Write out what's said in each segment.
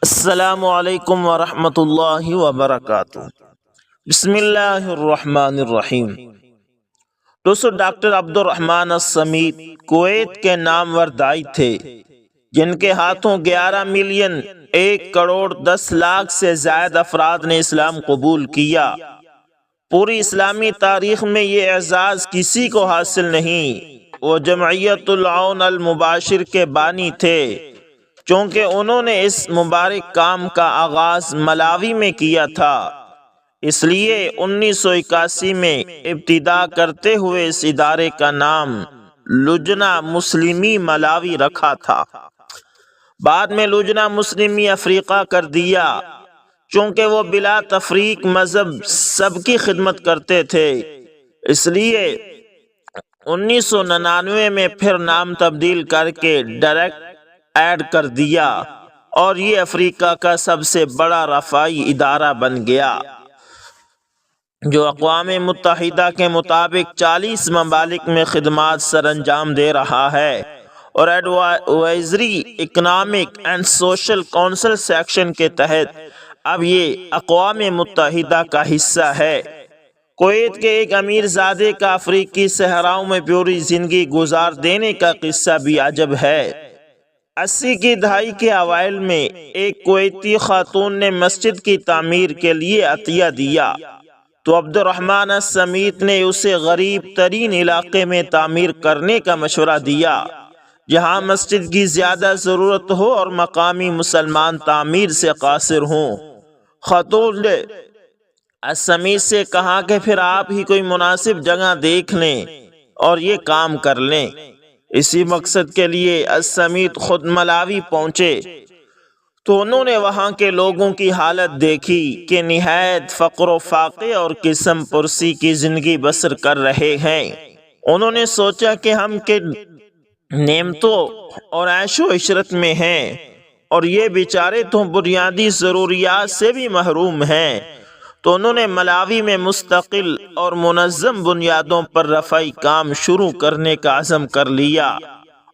السلام علیکم ورحمۃ اللہ وبرکاتہ۔ بسم اللہ الرحمن الرحیم۔ دوستو، ڈاکٹر عبد الرحمن السمیت کویت کے نامور دائی تھے جن کے ہاتھوں 11 ملین 1 کروڑ 10 لاکھ سے زائد افراد نے اسلام قبول کیا۔ پوری اسلامی تاریخ میں یہ اعزاز کسی کو حاصل نہیں۔ وہ جمعیت العون المباشر کے بانی تھے، چونکہ انہوں نے اس مبارک کام کا آغاز ملاوی میں کیا تھا، اس لیے 1981 میں ابتدا کرتے ہوئے اس ادارے کا نام لجنہ مسلمی ملاوی رکھا تھا۔ بعد میں لجنہ مسلمی افریقہ کر دیا، چونکہ وہ بلا تفریق مذہب سب کی خدمت کرتے تھے، اس لیے 1999 میں پھر نام تبدیل کر کے ڈائریکٹ ایڈ کر دیا اور یہ افریقہ کا سب سے بڑا رفاعی ادارہ بن گیا، جو اقوام متحدہ کے مطابق 40 ممالک میں خدمات سر انجام دے رہا ہے اور advisory economic and social council section کے تحت اب یہ اقوام متحدہ کا حصہ ہے۔ کویت کے ایک امیر زادے کا افریقی صحراؤں میں پوری زندگی گزار دینے کا قصہ بھی عجب ہے۔ 80 کی دہائی کے اوائل میں ایک کویتی خاتون نے مسجد کی تعمیر کے لیے عطیہ دیا، تو عبد الرحمن السمیت نے اسے غریب ترین علاقے میں تعمیر کرنے کا مشورہ دیا، جہاں مسجد کی زیادہ ضرورت ہو اور مقامی مسلمان تعمیر سے قاصر ہوں۔ خاتون نے السمیت سے کہا کہ پھر آپ ہی کوئی مناسب جگہ دیکھ لیں اور یہ کام کر لیں۔ اسی مقصد کے لیے السمیت خود ملاوی پہنچے تو انہوں نے وہاں کے لوگوں کی حالت دیکھی کہ نہایت فقر و فاقے اور قسم پرسی کی زندگی بسر کر رہے ہیں۔ انہوں نے سوچا کہ ہم کن نعمتوں اور عیش و عشرت میں ہیں اور یہ بیچارے تو بنیادی ضروریات سے بھی محروم ہیں، تو انہوں نے ملاوی میں مستقل اور منظم بنیادوں پر رفعی کام شروع کرنے کا عزم کر لیا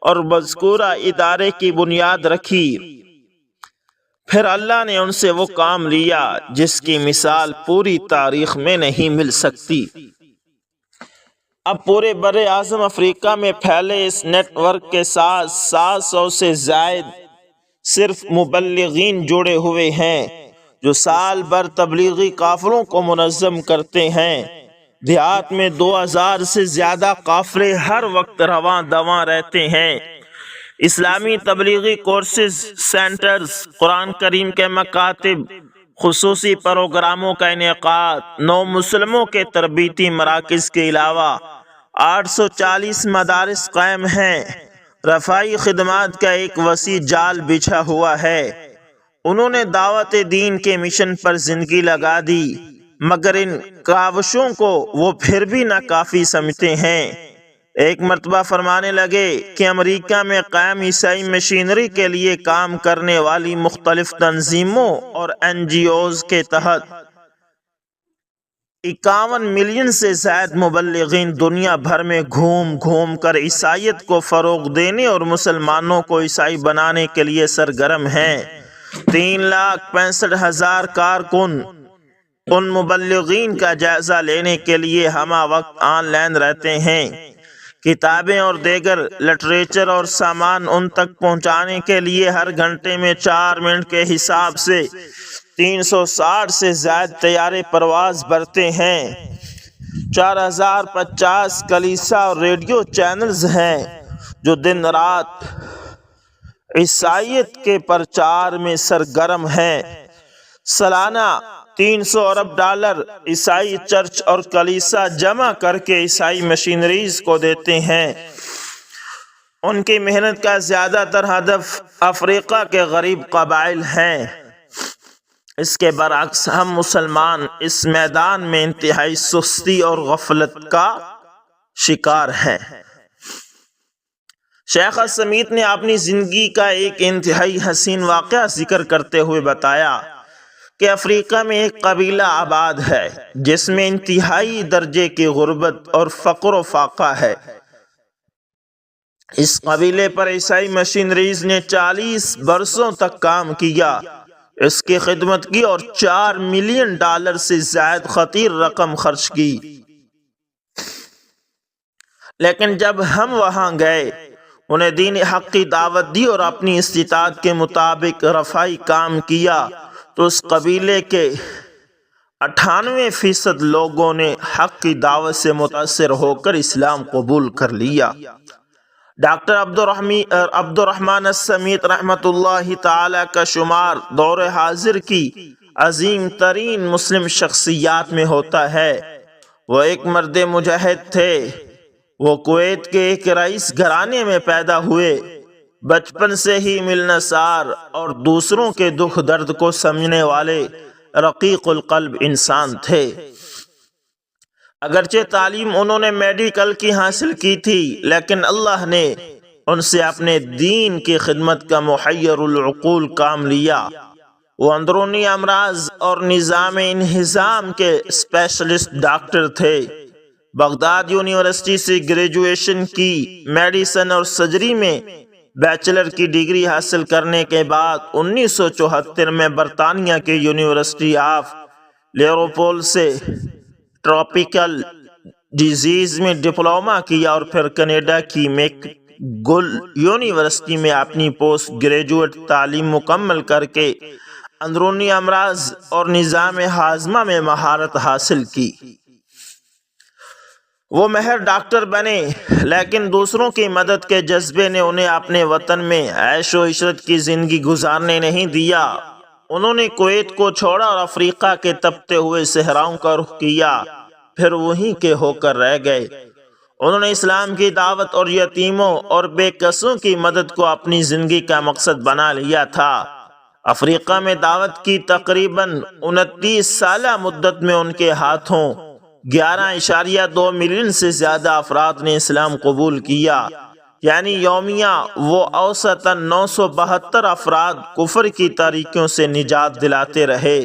اور مذکورہ ادارے کی بنیاد رکھی۔ پھر اللہ نے ان سے وہ کام لیا جس کی مثال پوری تاریخ میں نہیں مل سکتی۔ اب پورے بر اعظم افریقہ میں پھیلے اس نیٹ ورک کے ساتھ 700 سے زائد صرف مبلغین جڑے ہوئے ہیں، جو سال بھر تبلیغی قافلوں کو منظم کرتے ہیں۔ دیہات میں 2000 سے زیادہ قافلے ہر وقت رواں دواں رہتے ہیں۔ اسلامی تبلیغی کورسز سینٹرز، قرآن کریم کے مکاتب، خصوصی پروگراموں کا انعقاد، نو مسلموں کے تربیتی مراکز کے علاوہ 840 مدارس قائم ہیں۔ رفاعی خدمات کا ایک وسیع جال بچھا ہوا ہے۔ انہوں نے دعوت دین کے مشن پر زندگی لگا دی، مگر ان کاوشوں کو وہ پھر بھی ناکافی سمجھتے ہیں۔ ایک مرتبہ فرمانے لگے کہ امریکہ میں قائم عیسائی مشینری کے لیے کام کرنے والی مختلف تنظیموں اور NGOs کے تحت 51 ملین سے زائد مبلغین دنیا بھر میں گھوم گھوم کر عیسائیت کو فروغ دینے اور مسلمانوں کو عیسائی بنانے کے لیے سرگرم ہیں۔ 3,65,000 کارکن ان مبلغین کا جائزہ لینے کے لیے ہمہ وقت آن لائن رہتے ہیں۔ کتابیں اور دیگر لٹریچر اور سامان ان تک پہنچانے کے لیے ہر گھنٹے میں 4 منٹ کے حساب سے 360 سے زائد طیارے پرواز برتے ہیں۔ 4050 کلیسا اور ریڈیو چینلز ہیں جو دن رات عیسائیت کے پرچار میں سرگرم ہیں۔ سالانہ 300 ارب ڈالر عیسائی چرچ اور کلیسا جمع کر کے عیسائی مشینریز کو دیتے ہیں۔ ان کی محنت کا زیادہ تر ہدف افریقہ کے غریب قبائل ہیں۔ اس کے برعکس ہم مسلمان اس میدان میں انتہائی سستی اور غفلت کا شکار ہیں۔ شیخ السمیت نے اپنی زندگی کا ایک انتہائی حسین واقعہ ذکر کرتے ہوئے بتایا کہ افریقہ میں ایک قبیلہ آباد ہے جس میں انتہائی درجے کی غربت اور فقر و فاقہ ہے۔ اس قبیلے پر عیسائی مشینریز نے 40 برسوں تک کام کیا اس کی خدمت کی اور $4 ملین سے زائد خطیر رقم خرچ کی۔ لیکن جب ہم وہاں گئے، انہیں دین حق کی دعوت دی اور اپنی استطاعت کے مطابق رفائی کام کیا، تو اس قبیلے کے 98% لوگوں نے حق کی دعوت سے متاثر ہو کر اسلام قبول کر لیا۔ ڈاکٹر عبد الرحمن السمیت رحمۃ اللہ تعالی کا شمار دور حاضر کی عظیم ترین مسلم شخصیات میں ہوتا ہے۔ وہ ایک مرد مجاہد تھے۔ وہ کویت کے ایک رئیس گھرانے میں پیدا ہوئے۔ بچپن سے ہی ملنسار اور دوسروں کے دکھ درد کو سمجھنے والے رقیق القلب انسان تھے۔ اگرچہ تعلیم انہوں نے میڈیکل کی حاصل کی تھی، لیکن اللہ نے ان سے اپنے دین کی خدمت کا محیر العقول کام لیا۔ وہ اندرونی امراض اور نظام انہضام کے اسپیشلسٹ ڈاکٹر تھے۔ بغداد یونیورسٹی سے گریجویشن کی، میڈیسن اور سرجری میں بیچلر کی ڈگری حاصل کرنے کے بعد 1974 میں برطانیہ کے یونیورسٹی آف لیورپول سے ٹراپیکل ڈیزیز میں ڈپلومہ کیا اور پھر کینیڈا کی میکگل یونیورسٹی میں اپنی پوسٹ گریجویٹ تعلیم مکمل کر کے اندرونی امراض اور نظام ہاضمہ میں مہارت حاصل کی۔ وہ ماہر ڈاکٹر بنے، لیکن دوسروں کی مدد کے جذبے نے انہیں اپنے وطن میں عیش و عشرت کی زندگی گزارنے نہیں دیا۔ انہوں نے کویت کو چھوڑا اور افریقہ کے تپتے ہوئے صحراؤں کا رخ کیا، پھر وہیں کے ہو کر رہ گئے۔ انہوں نے اسلام کی دعوت اور یتیموں اور بے کسوں کی مدد کو اپنی زندگی کا مقصد بنا لیا تھا۔ افریقہ میں دعوت کی تقریباً 29 سالہ مدت میں ان کے ہاتھوں 11.2 ملین سے زیادہ افراد نے اسلام قبول کیا، یعنی یومیہ وہ اوسطاً 972 افراد کفر کی تاریکیوں سے نجات دلاتے رہے۔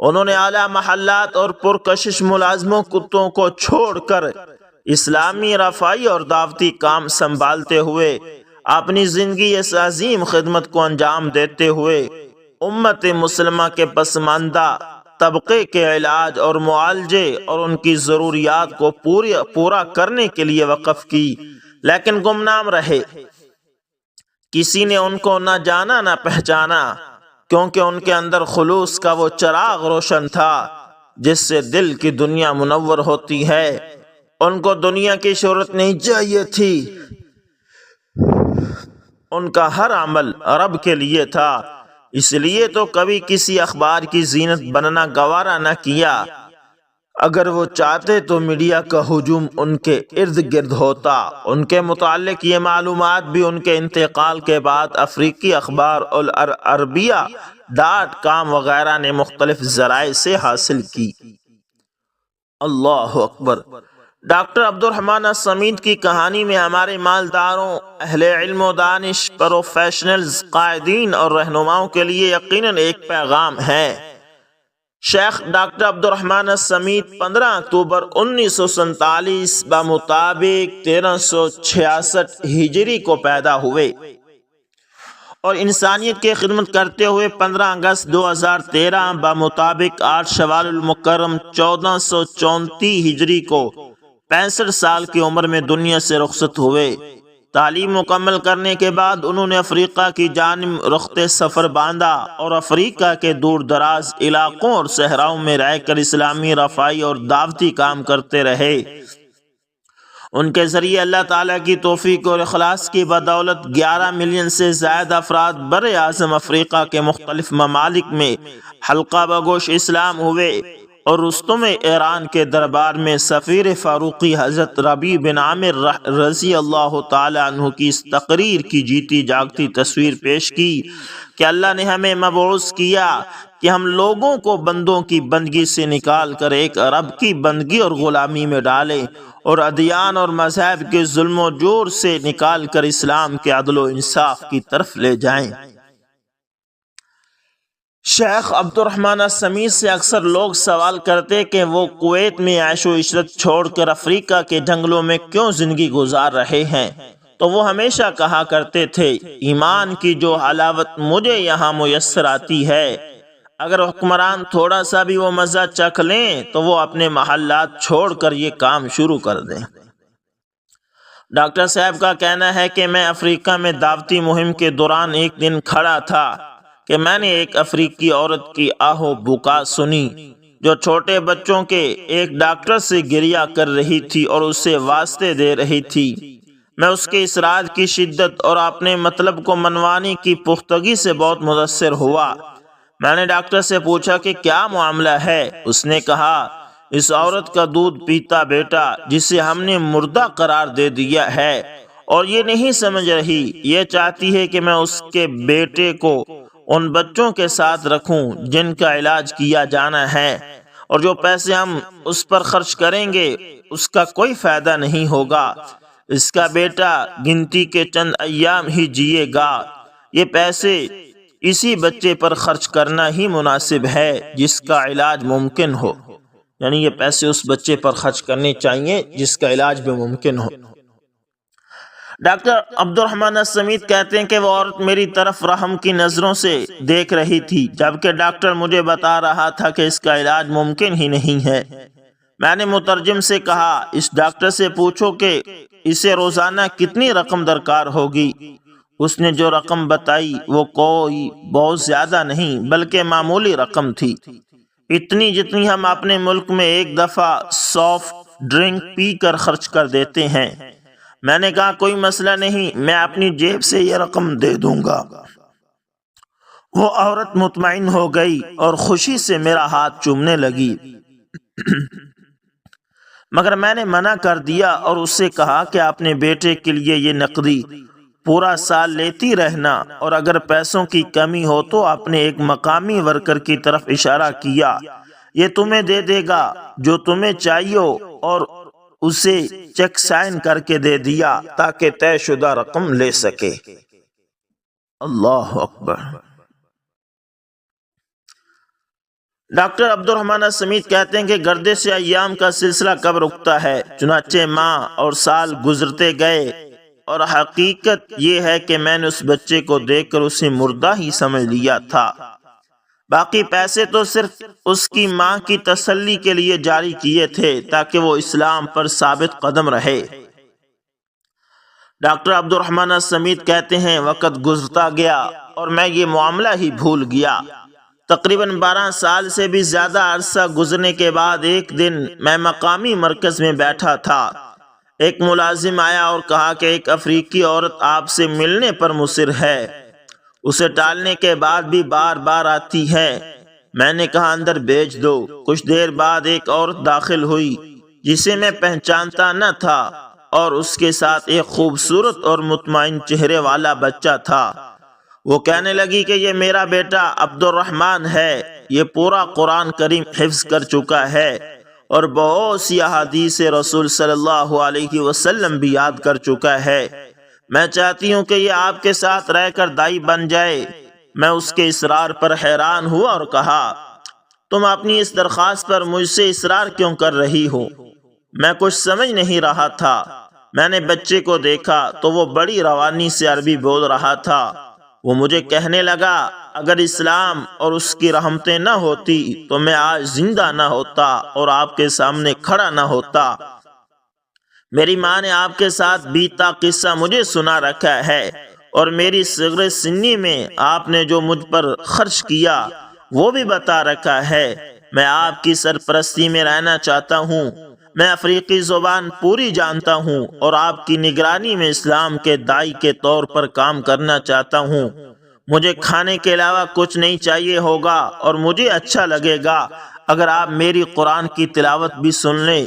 انہوں نے اعلیٰ محلات اور پرکشش ملازموں کتوں کو چھوڑ کر اسلامی رفائی اور دعوتی کام سنبھالتے ہوئے اپنی زندگی اس عظیم خدمت کو انجام دیتے ہوئے امت مسلمہ کے پسماندہ طبقے کے علاج اور معالجے اور ان کی ضروریات کو پورا کرنے کے لیے وقف کی، لیکن گمنام رہے۔ کسی نے ان کو نہ جانا نہ پہچانا، کیونکہ ان کے اندر خلوص کا وہ چراغ روشن تھا جس سے دل کی دنیا منور ہوتی ہے۔ ان کو دنیا کی شہرت نہیں چاہیے تھی، ان کا ہر عمل رب کے لیے تھا۔ اس لیے تو کبھی کسی اخبار کی زینت بننا گوارا نہ کیا۔ اگر وہ چاہتے تو میڈیا کا ہجوم ان کے ارد گرد ہوتا۔ ان کے متعلق یہ معلومات بھی ان کے انتقال کے بعد افریقی اخبار العربیہ.com وغیرہ نے مختلف ذرائع سے حاصل کی۔ اللہ اکبر۔ ڈاکٹر عبد الرحمن السمیت کی کہانی میں ہمارے مالداروں، اہل علم و دانش، پروفیشنلز، قائدین اور رہنماؤں کے لیے یقیناً ایک پیغام ہے۔ شیخ ڈاکٹر عبد الرحمن السمیت 15 اکتوبر 1947 بمطابق 1366 ہجری کو پیدا ہوئے اور انسانیت کی خدمت کرتے ہوئے 15 اگست 2013 بمطابق 8 شوال المکرم 1434 ہجری کو 65 سال کی عمر میں دنیا سے رخصت ہوئے۔ تعلیم مکمل کرنے کے بعد انہوں نے افریقہ کی جانب رخت سفر باندھا اور افریقہ کے دور دراز علاقوں اور صحراؤں میں رہ کر اسلامی رفائی اور دعوتی کام کرتے رہے۔ ان کے ذریعے اللہ تعالیٰ کی توفیق اور اخلاص کی بدولت 11 ملین سے زائد افراد بر اعظم افریقہ کے مختلف ممالک میں حلقہ بگوش اسلام ہوئے اور رستم ایران کے دربار میں سفیر فاروقی حضرت ربیع بن عامر رضی اللہ تعالی عنہ کی اس تقریر کی جیتی جاگتی تصویر پیش کی کہ اللہ نے ہمیں مبعوث کیا کہ ہم لوگوں کو بندوں کی بندگی سے نکال کر ایک رب کی بندگی اور غلامی میں ڈالیں اور ادیان اور مذہب کے ظلم و جور سے نکال کر اسلام کے عدل و انصاف کی طرف لے جائیں۔ شیخ عبد الرحمن السمیت سے اکثر لوگ سوال کرتے کہ وہ کویت میں عیش و عشرت چھوڑ کر افریقہ کے جنگلوں میں کیوں زندگی گزار رہے ہیں، تو وہ ہمیشہ کہا کرتے تھے ایمان کی جو حلاوت مجھے یہاں میسر آتی ہے اگر حکمران تھوڑا سا بھی وہ مزہ چکھ لیں تو وہ اپنے محلات چھوڑ کر یہ کام شروع کر دیں۔ ڈاکٹر صاحب کا کہنا ہے کہ میں افریقہ میں دعوتی مہم کے دوران ایک دن کھڑا تھا کہ میں نے ایک افریقی عورت کی آہ و بکا سنی جو چھوٹے بچوں کے ایک ڈاکٹر سے گریہ کر رہی تھی اور اسے واسطے دے رہی تھی۔ میں اس کے اصرار کی شدت اور اپنے مطلب کو منوانے کی پختگی سے بہت متاثر ہوا۔ میں نے ڈاکٹر سے پوچھا کہ کیا معاملہ ہے؟ اس نے کہا، اس عورت کا دودھ پیتا بیٹا جسے ہم نے مردہ قرار دے دیا ہے اور یہ نہیں سمجھ رہی، یہ چاہتی ہے کہ میں اس کے بیٹے کو ان بچوں کے ساتھ رکھوں جن کا علاج کیا جانا ہے، اور جو پیسے ہم اس پر خرچ کریں گے اس کا کوئی فائدہ نہیں ہوگا۔ اس کا بیٹا گنتی کے چند ایام ہی جیے گا۔ یہ پیسے اسی بچے پر خرچ کرنا ہی مناسب ہے جس کا علاج ممکن ہو، یعنی یہ پیسے اس بچے پر خرچ کرنے چاہیے جس کا علاج بھی ممکن ہو۔ ڈاکٹر عبد الرحمن السمیت کہتے ہیں کہ وہ عورت میری طرف رحم کی نظروں سے دیکھ رہی تھی جبکہ ڈاکٹر مجھے بتا رہا تھا کہ اس کا علاج ممکن ہی نہیں ہے۔ میں نے مترجم سے کہا، اس ڈاکٹر سے پوچھو کہ اسے روزانہ کتنی رقم درکار ہوگی۔ اس نے جو رقم بتائی وہ کوئی بہت زیادہ نہیں بلکہ معمولی رقم تھی، اتنی جتنی ہم اپنے ملک میں ایک دفعہ سافٹ ڈرنک پی کر خرچ کر دیتے ہیں۔ میں نے کہا، کوئی مسئلہ نہیں، میں اپنی جیب سے یہ رقم دے دوں گا۔ وہ عورت مطمئن ہو گئی اور خوشی سے میرا ہاتھ چومنے لگی، مگر میں نے منع کر دیا اور اس سے کہا کہ اپنے بیٹے کے لیے یہ نقدی پورا سال لیتی رہنا، اور اگر پیسوں کی کمی ہو تو اپنے ایک مقامی ورکر کی طرف اشارہ کیا، یہ تمہیں دے دے گا جو تمہیں چاہیے، اور اسے چیک سائن کر کے دے دیا تاکہ طے شدہ رقم لے سکے۔ اللہ اکبر۔ ڈاکٹر عبد الرحمن السمیت کہتے ہیں کہ گردش ایام کا سلسلہ کب رکتا ہے؟ چنانچہ ماہ اور سال گزرتے گئے اور حقیقت یہ ہے کہ میں نے اس بچے کو دیکھ کر اسے مردہ ہی سمجھ لیا تھا۔ باقی پیسے تو صرف اس کی ماں کی تسلی کے لیے جاری کیے تھے تاکہ وہ اسلام پر ثابت قدم رہے۔ ڈاکٹر عبد الرحمن السمیت کہتے ہیں، وقت گزرتا گیا اور میں یہ معاملہ ہی بھول گیا۔ تقریباً 12 سال سے بھی زیادہ عرصہ گزرنے کے بعد ایک دن میں مقامی مرکز میں بیٹھا تھا۔ ایک ملازم آیا اور کہا کہ ایک افریقی عورت آپ سے ملنے پر مصر ہے، اسے ٹالنے کے بعد بھی بار بار آتی ہے۔ میں نے کہا، اندر بھیج دو۔ کچھ دیر بعد ایک عورت داخل ہوئی جسے میں پہچانتا نہ تھا، اور اس کے ساتھ ایک خوبصورت اور مطمئن چہرے والا بچہ تھا۔ وہ کہنے لگی کہ یہ میرا بیٹا عبد الرحمن ہے، یہ پورا قرآن کریم حفظ کر چکا ہے اور بہت سی احادیث رسول صلی اللہ علیہ وسلم بھی یاد کر چکا ہے۔ میں چاہتی ہوں کہ یہ آپ کے ساتھ رہ کر دائی بن جائے۔ میں اس کے اصرار پر حیران ہوا اور کہا، تم اپنی اس درخواست پر مجھ سے اصرار کیوں کر رہی ہو؟ میں کچھ سمجھ نہیں رہا تھا۔ میں نے بچے کو دیکھا تو وہ بڑی روانی سے عربی بول رہا تھا۔ وہ مجھے کہنے لگا، اگر اسلام اور اس کی رحمتیں نہ ہوتی تو میں آج زندہ نہ ہوتا اور آپ کے سامنے کھڑا نہ ہوتا۔ میری ماں نے آپ کے ساتھ بیتا قصہ مجھے سنا رکھا ہے، اور میری صغر سنی میں آپ نے جو مجھ پر خرچ کیا وہ بھی بتا رکھا ہے۔ میں آپ کی سرپرستی میں رہنا چاہتا ہوں۔ میں افریقی زبان پوری جانتا ہوں اور آپ کی نگرانی میں اسلام کے داعی کے طور پر کام کرنا چاہتا ہوں۔ مجھے کھانے کے علاوہ کچھ نہیں چاہیے ہوگا، اور مجھے اچھا لگے گا اگر آپ میری قرآن کی تلاوت بھی سن لیں۔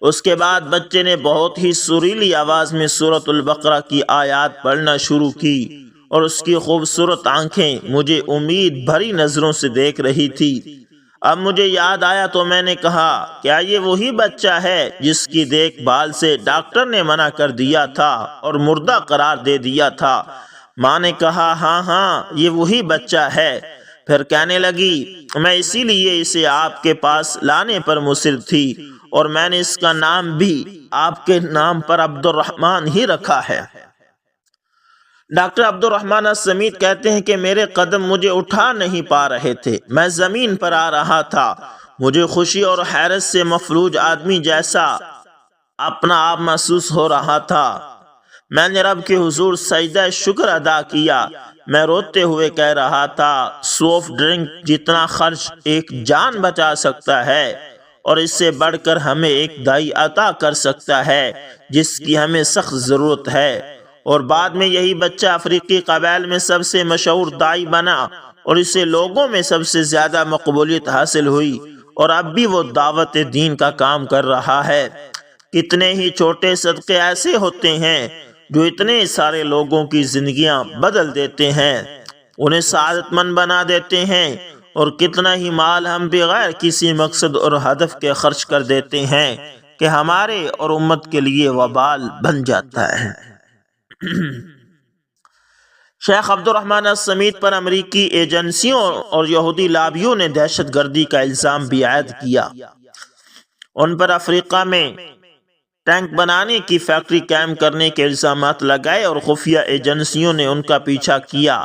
اس کے بعد بچے نے بہت ہی سریلی آواز میں سورۃ البقرہ کی آیات پڑھنا شروع کی، اور اس کی خوبصورت آنکھیں مجھے امید بھری نظروں سے دیکھ رہی تھی۔ اب مجھے یاد آیا تو میں نے کہا، کیا یہ وہی بچہ ہے جس کی دیکھ بھال سے ڈاکٹر نے منع کر دیا تھا اور مردہ قرار دے دیا تھا؟ ماں نے کہا، ہاں یہ وہی بچہ ہے۔ پھر کہنے لگی، میں اسی لیے اسے آپ کے پاس لانے پر مصر تھی، اور میں نے اس کا نام بھی آپ کے نام پر عبد الرحمن ہی رکھا ہے۔ ڈاکٹر عبد الرحمن السمیت کہتے ہیں کہ میرے قدم مجھے اٹھا نہیں پا رہے تھے، میں زمین پر آ رہا تھا، مجھے خوشی اور حیرت سے مفلوج آدمی جیسا اپنا آپ محسوس ہو رہا تھا۔ میں نے رب کے حضور سجدہ شکر ادا کیا، میں روتے ہوئے کہہ رہا تھا، سافٹ ڈرنک جتنا خرچ ایک جان بچا سکتا ہے اور اس سے بڑھ کر ہمیں ایک دائی عطا کر سکتا ہے جس کی ہمیں سخت ضرورت ہے، اور بعد میں یہی بچہ افریقی قبائل میں سب سے مشہور دائی بنا اور اسے لوگوں میں سب سے زیادہ مقبولیت حاصل ہوئی، اور اب بھی وہ دعوت دین کا کام کر رہا ہے۔ کتنے ہی چھوٹے صدقے ایسے ہوتے ہیں جو اتنے سارے لوگوں کی زندگیاں بدل دیتے ہیں، انہیں سعادت مند بنا دیتے ہیں، اور کتنا ہی مال ہم بغیر کسی مقصد اور ہدف کے خرچ کر دیتے ہیں کہ ہمارے اور امت کے لیے وبال بن جاتا ہے۔ شیخ عبد الرحمن السمیت پر امریکی ایجنسیوں اور یہودی لابیوں نے دہشت گردی کا الزام بھی عائد کیا۔ ان پر افریقہ میں ٹینک بنانے کی فیکٹری قائم کرنے کے الزامات لگائے اور خفیہ ایجنسیوں نے ان کا پیچھا کیا،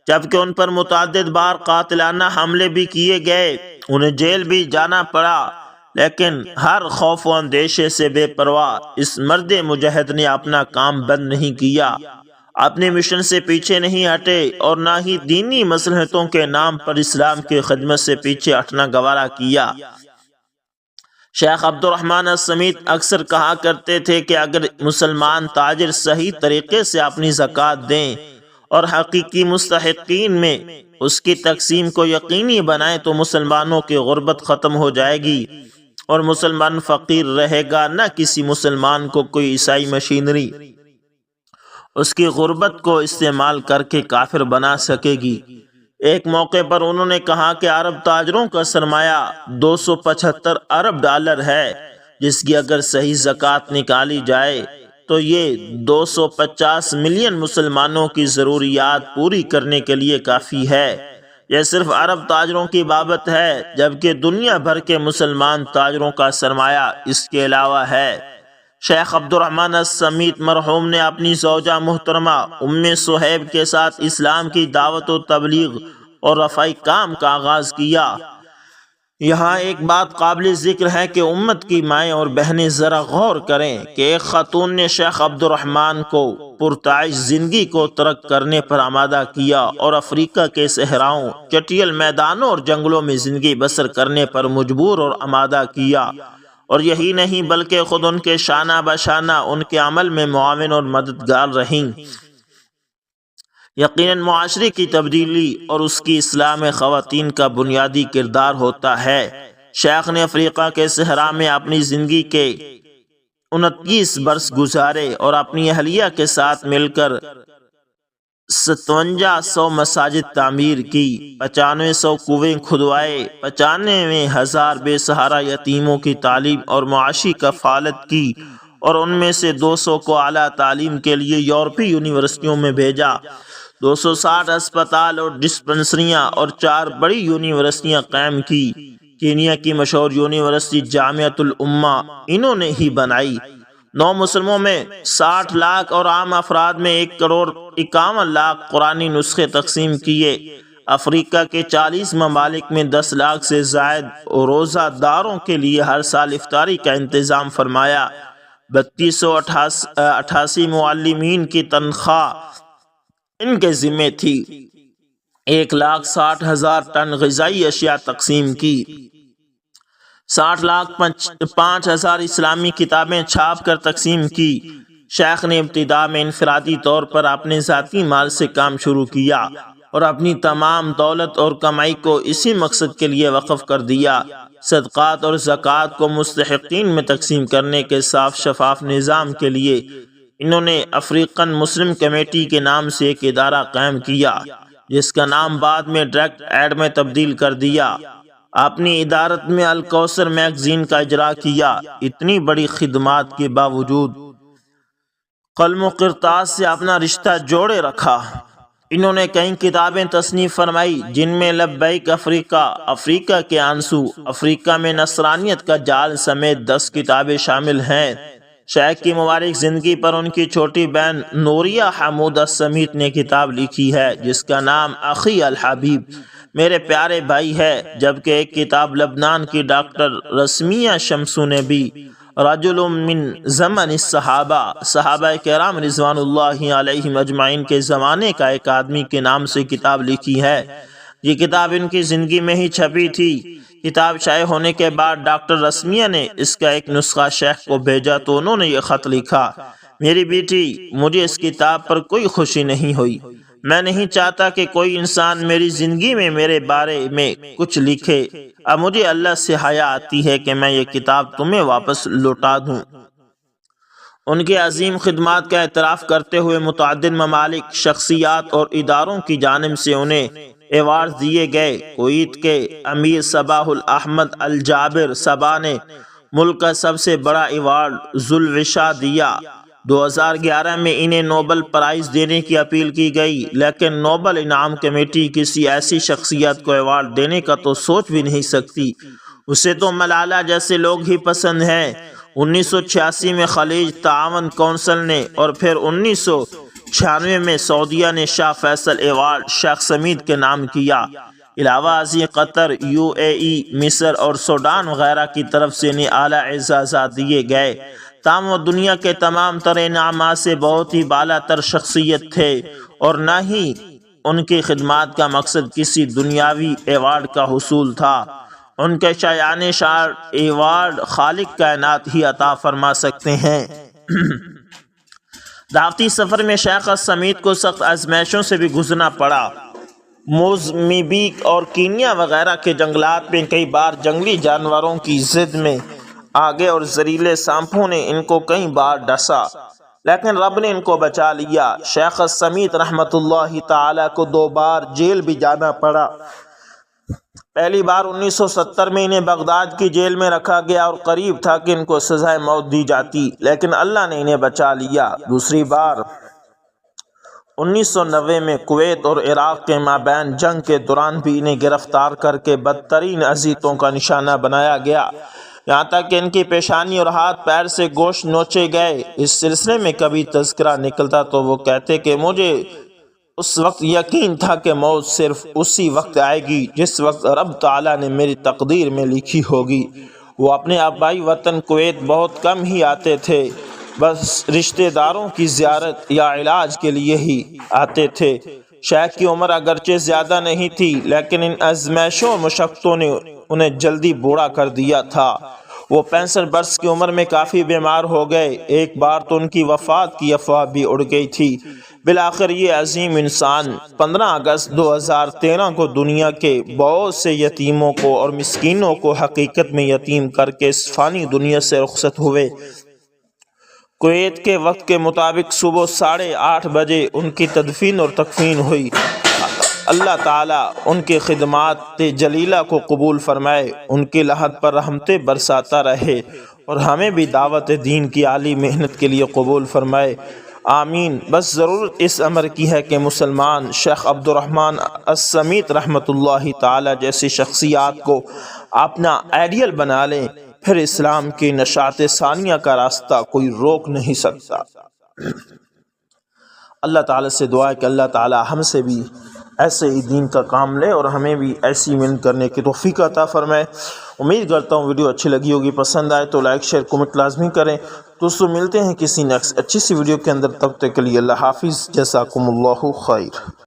جبکہ ان پر متعدد بار قاتلانہ حملے بھی کیے گئے، انہیں جیل بھی جانا پڑا، لیکن ہر خوف و اندیشے سے بے پرواہ اس مرد مجاہد نے اپنا کام بند نہیں کیا، اپنے مشن سے پیچھے نہیں ہٹے، اور نہ ہی دینی مصلحتوں کے نام پر اسلام کی خدمت سے پیچھے ہٹنا گوارا کیا۔ شیخ عبد الرحمن السمیت اکثر کہا کرتے تھے کہ اگر مسلمان تاجر صحیح طریقے سے اپنی زکوٰۃ دیں اور حقیقی مستحقین میں اس کی تقسیم کو یقینی بنائیں تو مسلمانوں کی غربت ختم ہو جائے گی اور مسلمان فقیر رہے گا، نہ کسی مسلمان کو کوئی عیسائی مشینری اس کی غربت کو استعمال کر کے کافر بنا سکے گی۔ ایک موقع پر انہوں نے کہا کہ عرب تاجروں کا سرمایہ 275 ارب ڈالر ہے، جس کی اگر صحیح زکوٰۃ نکالی جائے تو یہ 250 ملین مسلمانوں کی ضروریات پوری کرنے کے لیے کافی ہے۔ یہ صرف عرب تاجروں کی بابت ہے، جبکہ دنیا بھر کے مسلمان تاجروں کا سرمایہ اس کے علاوہ ہے۔ شیخ عبد الرحمن السمیت مرحوم نے اپنی زوجہ محترمہ ام صہیب کے ساتھ اسلام کی دعوت و تبلیغ اور رفعی کام کا آغاز کیا۔ یہاں ایک بات قابل ذکر ہے کہ امت کی مائیں اور بہنیں ذرا غور کریں کہ ایک خاتون نے شیخ عبد الرحمن کو پرتعیش زندگی کو ترک کرنے پر آمادہ کیا اور افریقہ کے صحراؤں، چٹیل میدانوں اور جنگلوں میں زندگی بسر کرنے پر مجبور اور آمادہ کیا، اور یہی نہیں بلکہ خود ان کے شانہ بشانہ ان کے عمل میں معاون اور مددگار رہیں۔ یقیناً معاشرے کی تبدیلی اور اس کی اصلاح میں خواتین کا بنیادی کردار ہوتا ہے۔ شیخ نے افریقہ کے صحرا میں اپنی زندگی کے 29 برس گزارے اور اپنی اہلیہ کے ساتھ مل کر 5700 مساجد تعمیر کی، 9500 کنویں کھدوائے، 95,000 بے سہارا یتیموں کی تعلیم اور معاشی کفالت کی، اور ان میں سے 200 کو اعلیٰ تعلیم کے لیے یورپی یونیورسٹیوں میں بھیجا۔ 260 اسپتال اور ڈسپنسریاں اور 4 بڑی یونیورسٹیاں قائم کی۔ کینیا کی مشہور یونیورسٹی جامعۃ الامہ انہوں نے ہی بنائی۔ 9 مسلموں میں 60 لاکھ اور عام افراد میں 1,51,00,000 قرآنی نسخے تقسیم کیے۔ افریقہ کے 40 ممالک میں 10 لاکھ سے زائد روزہ داروں کے لیے ہر سال افطاری کا انتظام فرمایا۔ 3288 معلمین کی تنخواہ ان کے ذمہ تھی۔ 1,60,000 ٹن غذائی اشیاء تقسیم کی۔ 60,05,000 اسلامی کتابیں چھاپ کر تقسیم کی۔ شیخ نے ابتدا میں انفرادی طور پر اپنے ذاتی مال سے کام شروع کیا اور اپنی تمام دولت اور کمائی کو اسی مقصد کے لیے وقف کر دیا۔ صدقات اور زکوٰۃ کو مستحقین میں تقسیم کرنے کے صاف شفاف نظام کے لیے انہوں نے افریقن مسلم کمیٹی کے نام سے ایک ادارہ قائم کیا، جس کا نام بعد میں ڈائریکٹ ایڈ میں تبدیل کر دیا۔ اپنی ادارت میں الکوثر میگزین کا اجرا کیا۔ اتنی بڑی خدمات کے باوجود قلم و کرتاس سے اپنا رشتہ جوڑے رکھا۔ انہوں نے کئی کتابیں تصنیف فرمائی، جن میں لبیک افریقہ، افریقہ کے آنسو، افریقہ میں نصرانیت کا جال سمیت 10 کتابیں شامل ہیں۔ شیخ کی مبارک زندگی پر ان کی چھوٹی بہن نوریہ حمود السمیت نے کتاب لکھی ہے جس کا نام اخی الحبیب میرے پیارے بھائی ہے، جبکہ ایک کتاب لبنان کی ڈاکٹر رسمیہ شمسو نے بھی رجل من زمن الصحابہ، صحابہ کرام رضوان اللہ علیہم اجمعین کے زمانے کا ایک آدمی کے نام سے کتاب لکھی ہے۔ یہ کتاب ان کی زندگی میں ہی چھپی تھی۔ کتاب شائع ہونے کے بعد ڈاکٹر رسمیہ نے اس کا ایک نسخہ شیخ کو بھیجا تو انہوں نے یہ خط لکھا: میری بیٹی، مجھے اس کتاب پر کوئی خوشی نہیں ہوئی۔ میں نہیں چاہتا کہ کوئی انسان میری زندگی میں میرے بارے میں کچھ لکھے۔ اب مجھے اللہ سے حیا آتی ہے کہ میں یہ کتاب تمہیں واپس لوٹا دوں۔ ان کے عظیم خدمات کا اعتراف کرتے ہوئے متعدد ممالک، شخصیات اور اداروں کی جانب سے انہیں ایوارڈ دیے گئے۔ کویت کے امیر صباح الاحمد الجابر صبا نے ملک کا سب سے بڑا ایوارڈ ذوالوشا دیا۔ 2011 میں انہیں نوبل پرائز دینے کی اپیل کی گئی، لیکن نوبل انعام کمیٹی کسی ایسی شخصیت کو ایوارڈ دینے کا تو سوچ بھی نہیں سکتی۔ اسے تو ملالہ جیسے لوگ ہی پسند ہیں۔ 1986 میں خلیج تعاون کونسل نے اور پھر 1996 میں سعودیہ نے شاہ فیصل ایوارڈ شیخ سمیت کے نام کیا۔ علاوہ ازیں قطر، UAE، مصر اور سوڈان وغیرہ کی طرف سے انہیں اعلیٰ اعزازات دیے گئے۔ تاہم وہ دنیا کے تمام تر انعامات سے بہت ہی بالا تر شخصیت تھے، اور نہ ہی ان کی خدمات کا مقصد کسی دنیاوی ایوارڈ کا حصول تھا۔ ان کے شایان شان ایوارڈ خالق کائنات ہی عطا فرما سکتے ہیں۔ دعوتی سفر میں شیخ السمیت کو سخت آزمائشوں سے بھی گزرنا پڑا۔ موزمبیق اور کینیا وغیرہ کے جنگلات میں کئی بار جنگلی جانوروں کی زد میں آگے اور زہریلے سانپوں نے ان کو کئی بار ڈسا، لیکن رب نے ان کو بچا لیا۔ شیخ السمیت رحمت اللہ تعالی کو 2 بار جیل بھی جانا پڑا۔ پہلی بار 1970 میں انہیں بغداد کی جیل میں رکھا گیا اور قریب تھا کہ ان کو سزائے موت دی جاتی، لیکن اللہ نے انہیں بچا لیا۔ دوسری بار 1990 میں کویت اور عراق کے مابین جنگ کے دوران بھی انہیں گرفتار کر کے بدترین اذیتوں کا نشانہ بنایا گیا، یہاں تک کہ ان کی پیشانی اور ہاتھ پیر سے گوشت نوچے گئے۔ اس سلسلے میں کبھی تذکرہ نکلتا تو وہ کہتے کہ مجھے اس وقت یقین تھا کہ موت صرف اسی وقت آئے گی جس وقت رب تعالیٰ نے میری تقدیر میں لکھی ہوگی۔ وہ اپنے آبائی وطن کویت بہت کم ہی آتے تھے، بس رشتہ داروں کی زیارت یا علاج کے لیے ہی آتے تھے۔ شیخ کی عمر اگرچہ زیادہ نہیں تھی، لیکن ان آزمائشوں اور مشقتوں نے انہیں جلدی بوڑھا کر دیا تھا۔ وہ 65 برس کی عمر میں کافی بیمار ہو گئے۔ ایک بار تو ان کی وفات کی افواہ بھی اڑ گئی تھی۔ بالآخر یہ عظیم انسان 15 اگست 2013 کو دنیا کے بہت سے یتیموں کو اور مسکینوں کو حقیقت میں یتیم کر کے اس فانی دنیا سے رخصت ہوئے۔ کویت کے وقت کے مطابق صبح 8:30 بجے ان کی تدفین اور تکفین ہوئی۔ اللہ تعالیٰ ان کی خدمات جلیلہ کو قبول فرمائے، ان کی لحد پر رحمتیں برساتا رہے اور ہمیں بھی دعوت دین کی عالی محنت کے لیے قبول فرمائے، آمین۔ بس ضرورت اس امر کی ہے کہ مسلمان شیخ عبد الرحمن السمیت رحمۃ اللہ تعالیٰ جیسی شخصیات کو اپنا آئیڈیل بنا لیں، پھر اسلام کی نشاط ثانیہ کا راستہ کوئی روک نہیں سکتا۔ اللہ تعالیٰ سے دعا ہے کہ اللہ تعالیٰ ہم سے بھی ایسے ہی دین کا کام لے اور ہمیں بھی ایسی محنت کرنے کی توفیق عطا فرمائے۔ امید کرتا ہوں ویڈیو اچھی لگی ہوگی، پسند آئے تو لائک شیئر کمنٹ لازمی کریں۔ دوستوں ملتے ہیں کسی نیکسٹ اچھی سی ویڈیو کے اندر، تب تک کے لیے اللہ حافظ، جزاکم اللہ خیر۔